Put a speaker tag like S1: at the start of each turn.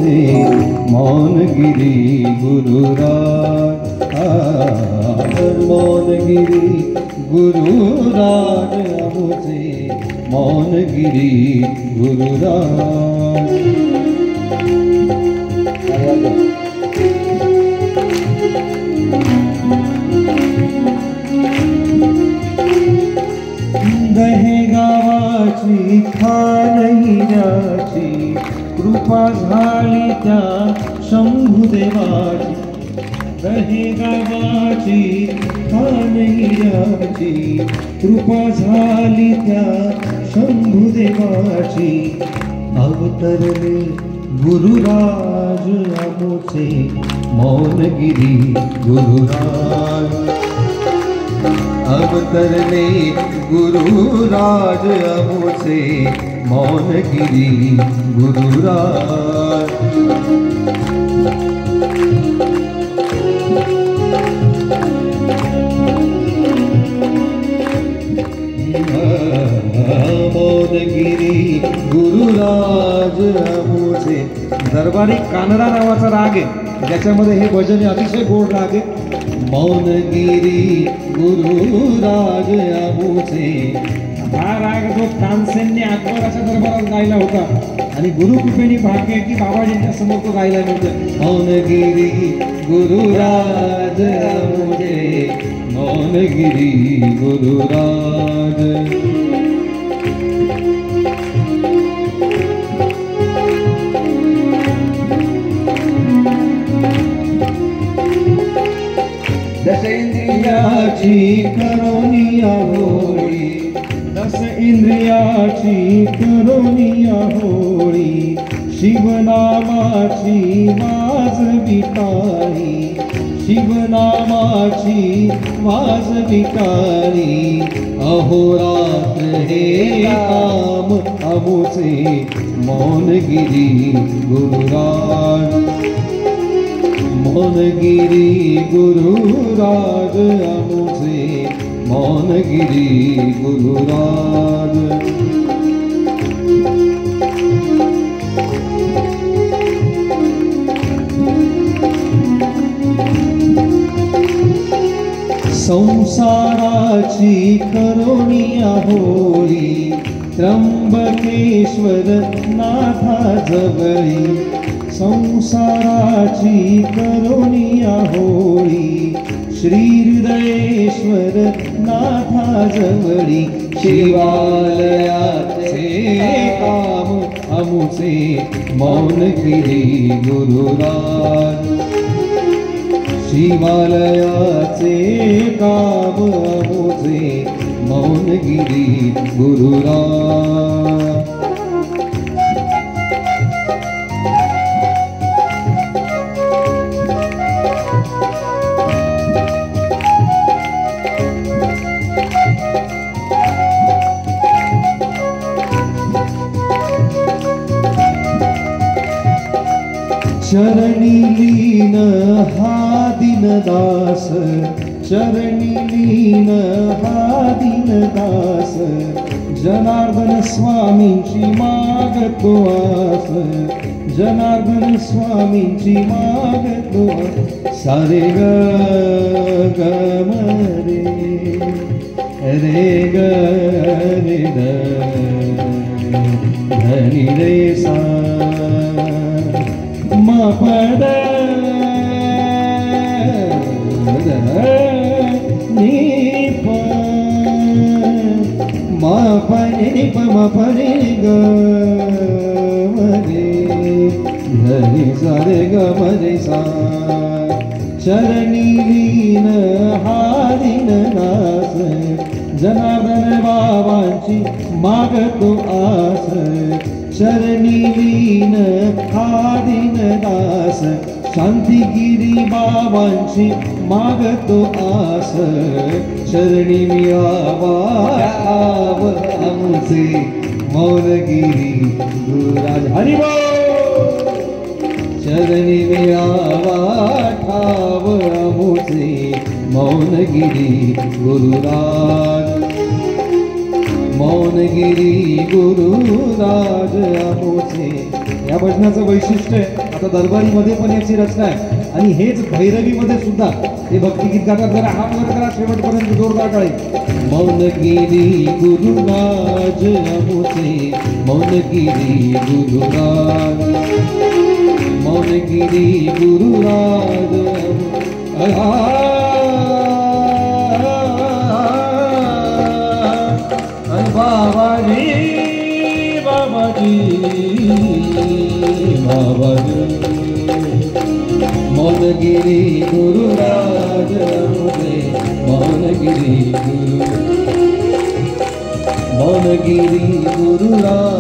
S1: अमुसे मौनगिरी गुरुराज मौनगिरी गुरुराज अमुसे मौनगिरी गुरुराज। दहे गावाची खानहिराची कृपा झाली त्या शंभुदेवाची। दहे गावाची खानहिराची कृपा झाली त्या शंभुदेवाची। अवतरले गुरुराज अमुसे मौनगिरी गुरुराज। अवतरले गुरुराज अमुसे मौनगिरी गुरुराज। मौनगिरी गुरुराज अमुसे। दरबारी कानडा नावाचा राग आहे ज्याच्यामध्ये हे भजन अतिशय गोड राग आहे। मौनगिरी गुरुराज अमुसे। हा राग जो तानसेनने अकबराच्या दरबारात गायला होता आणि गुरुकृपेने भाग्य की बाबाजींच्या समोर तो गायला नव्हतं। मौनगिरी गुरुराज अमुसे मौनगिरी गुरुराज। दस इंद्रियाची करोनिया होळी। दस इंद्रियाची करोनिया होळी। शिवनामाची वाजवी टाळी। शिवनामाची वाजवी टाळी। अहोरात्र हे काम अमुसे मौनगिरी गुरुराज। मौनगिरी गुरुराज अमुसे मौनगिरी गुरुराज। संसाराची करोनिया होळी। त्र्यंबकेश्वर नाथा जवळी। संसाराची करोनिया होळी। श्री हृदयेश्वर नाथा जवळी। शिवालयाचे काम अमुसे मौनगिरी गुरुराज। शिवालयाचे काम अमुसे मौनगिरी गुरुराज। चरणी लीन हा दीनदास। चरणी लीन हा दीनदास। जनार्दन स्वामींची मागतो आस। जनार्दन स्वामींची मागतो आस। सारे ग म रे रे ग रे द धनी रे सा मा पद नी प मा प नि प म प रे ग म रे धनी सा रे ग म रे सा। चरणी लीन हा दीनदास। जनार्दन बाबांची मागतो आस। चरणी लीन हा दीनदास। शांतिगिरी बाबांची मागतो आस। चरणी मिळावा अमुसे मौनगिरी गुरुराज। हरि बोल। चरणी मिळावा ठाव अमुसे मौनगिरी गुरुराज। मौनगिरी गुरुराज अमुसे या भजनाचं वैशिष्ट्य आहे. आता दरबारीमध्ये पण याची रचना आहे आणि हेच भैरवीमध्ये सुद्धा हे भक्तिगीत गातात. जरा हात वर करा शेवटपर्यंत जोरदार टाळी. मौनगिरी गुरुराज अमुचे मौनगिरी गुरुराज मौनगिरी गुरुराज बाबाजी बाबाजी बाबाजी मौनगिरी गुरुराज मुझे मौनगिरी गुरु मौनगिरी गुरुराज